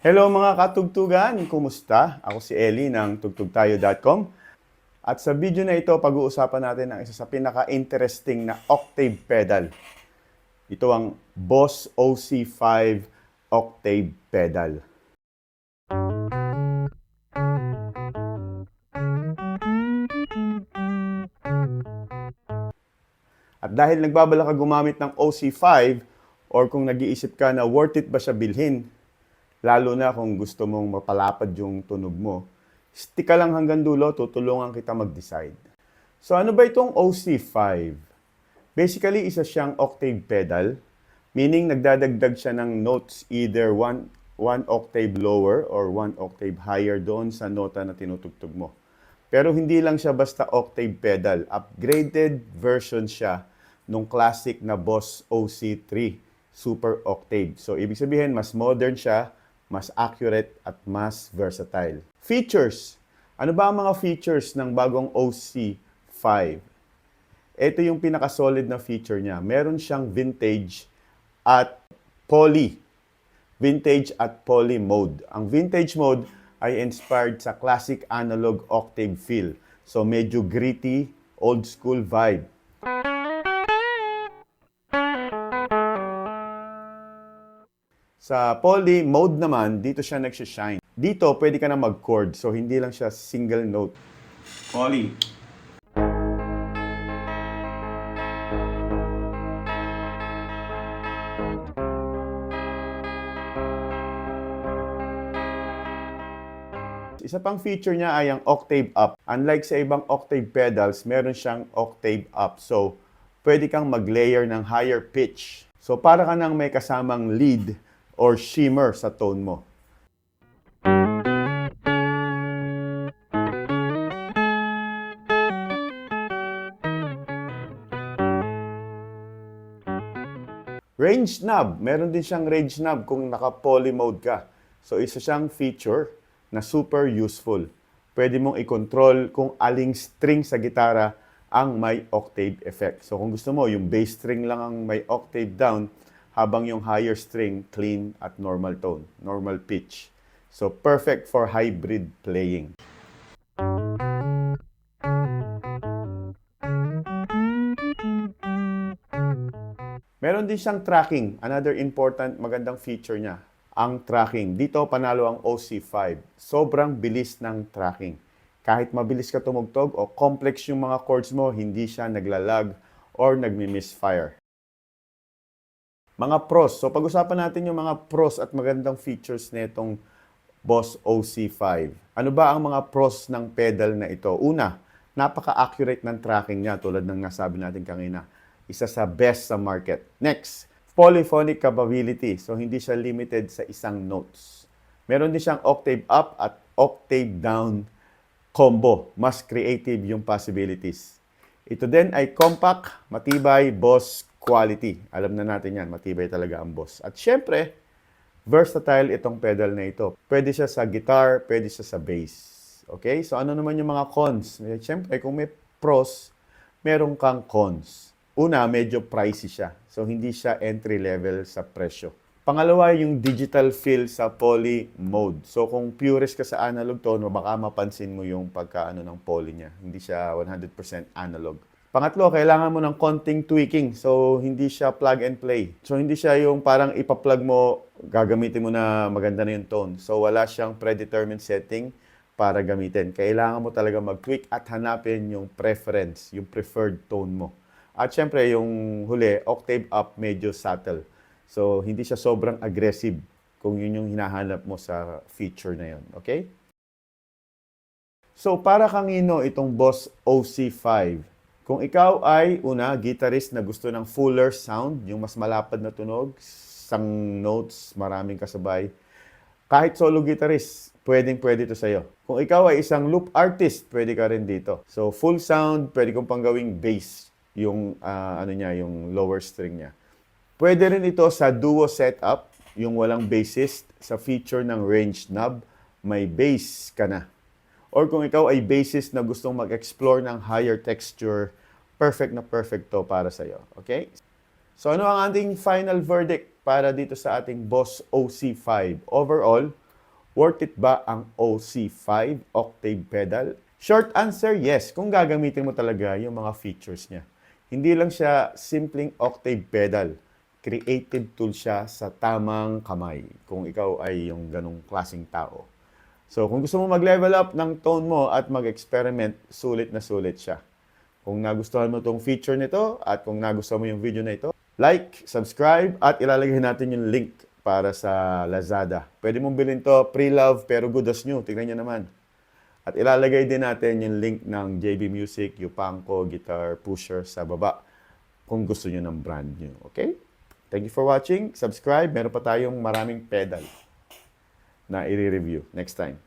Hello mga katugtugan! Kumusta? Ako si Eli ng tugtugtayo.com. At sa video na ito, pag-uusapan natin ang isa sa pinaka-interesting na octave pedal. Ito ang Boss OC5 octave pedal. At dahil nagbabala ka gumamit ng OC5 or kung nag-iisip ka na worth it ba siya bilhin, lalo na kung gusto mong mapalapad yung tunog mo, stick ka lang hanggang dulo, tutulungan kita mag-decide. So ano ba itong OC5? Basically, isa siyang octave pedal, meaning nagdadagdag siya ng notes either one octave lower or one octave higher doon sa nota na tinutugtog mo. Pero hindi lang siya basta octave pedal. Upgraded version siya nung classic na Boss OC3 Super Octave. So, ibig sabihin, mas modern siya, mas accurate, at mas versatile. Features. Ano ba ang mga features ng bagong OC5? Ito yung pinaka-solid na feature niya. Meron siyang vintage at poly. Vintage at poly mode. Ang vintage mode ay inspired sa classic analog octave feel. So medyo gritty, old school vibe. Sa poly mode naman, dito siya nagsishine. Dito, pwede ka na mag-chord. So hindi lang siya single note. Poly. Isa pang feature niya ay ang octave up. Unlike sa ibang octave pedals, meron siyang octave up. So, pwede kang mag-layer ng higher pitch. So, para ka nang may kasamang lead or shimmer sa tone mo. Range knob. Meron din siyang range knob kung naka-poly mode ka. So, isa siyang feature na super useful. Pwede mong i-control kung aling string sa gitara ang may octave effect. So kung gusto mo, yung bass string lang ang may octave down, habang yung higher string, clean at normal tone, normal pitch. So perfect for hybrid playing. Meron din siyang tracking, another important magandang feature niya. Ang tracking. Dito panalo ang OC5. Sobrang bilis ng tracking. Kahit mabilis ka tumugtog o complex yung mga chords mo, hindi siya naglalag or nagmi-misfire. Mga pros. So pag-usapan natin yung mga pros at magandang features nitong Boss OC5. Ano ba ang mga pros ng pedal na ito? Una, napaka-accurate ng tracking niya tulad ng nasabi natin kanina. Isa sa best sa market. Next, polyphonic capability. So, hindi siya limited sa isang notes. Meron din siyang octave up at octave down combo. Mas creative yung possibilities. Ito din ay compact, matibay, Boss quality. Alam na natin yan, matibay talaga ang Boss. At syempre, versatile itong pedal na ito. Pwede siya sa guitar, pwede siya sa bass. Okay? So, ano naman yung mga cons? Syempre, kung may pros, meron kang cons. Una, medyo pricey siya. So, hindi siya entry level sa presyo. Pangalawa, yung digital feel sa poly mode. So, kung purist ka sa analog tone, baka mapansin mo yung pagkaano ng poly niya. Hindi siya 100% analog. Pangatlo, kailangan mo ng konting tweaking. So, hindi siya plug and play. So, hindi siya yung parang ipa-plug mo, gagamitin mo na maganda na yung tone. So, wala siyang predetermined setting para gamitin. Kailangan mo talaga mag-tweak at hanapin yung preference, yung preferred tone mo. At syempre, yung huli, octave up, medyo subtle. So, hindi siya sobrang aggressive kung yun yung hinahanap mo sa feature na yun. Okay? So, para kanino itong Boss OC5? Kung ikaw ay, una, guitarist na gusto ng fuller sound, yung mas malapad na tunog, isang notes, maraming kasabay, kahit solo guitarist, pwedeng-pwede ito sa'yo. Kung ikaw ay isang loop artist, pwede ka rin dito. So, full sound, pwede kong panggawing bass yung yung lower string niya. Pwede rin ito sa duo setup, yung walang bassist, sa feature ng range knob, may bass ka na. Or kung ikaw ay bassist na gustong mag-explore ng higher texture, perfect na perfect to para sa iyo. Okay? So ano ang ating final verdict para dito sa ating Boss OC5? Overall, Worth it ba ang OC5 octave pedal? Short answer, yes, kung gagamitin mo talaga yung mga features niya. Hindi lang siya simpleng octave pedal. Creative tool siya sa tamang kamay, kung ikaw ay yung ganong klaseng tao. So, kung gusto mo mag-level up ng tone mo at mag-experiment, sulit na sulit siya. Kung nagustuhan mo itong feature nito at kung nagustuhan mo yung video na ito, like, subscribe, at ilalagay natin yung link para sa Lazada. Pwede mong bilhin to pre-love pero good as new. Tingnan nyo naman. At ilalagay din natin yung link ng JB Music, Yupanko, Guitar Pusher sa baba kung gusto nyo ng brand new. Okay? Thank you for watching. Subscribe. Meron pa tayong maraming pedal na i-review next time.